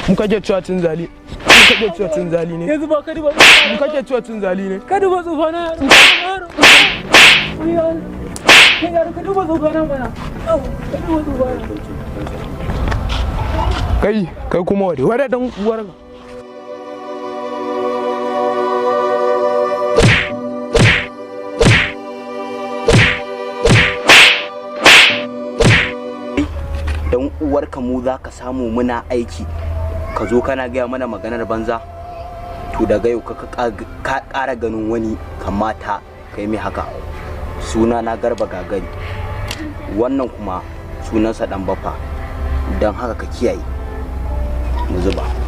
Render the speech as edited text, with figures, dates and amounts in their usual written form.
Mu kake cewa cin zali. Mu kake cewa cin zali ne. Yanzu ba ka duba. Mu kake cewa cin zali ne. Ka duba tsufana yaro. Yaro ka duba tsufana mana. Ka duba tsufana. Kai kuma wade dan uwar ka. Dan uwarka mu za ka samu muna aiki ka zo kana gaya mana maganar banza to daga yau ka ƙara ganin wani kamata kai mai haka. Suna na Garba Gagari, wannan kuma sunansa Dan Baffa, don haka ka kiyaye mu zuba.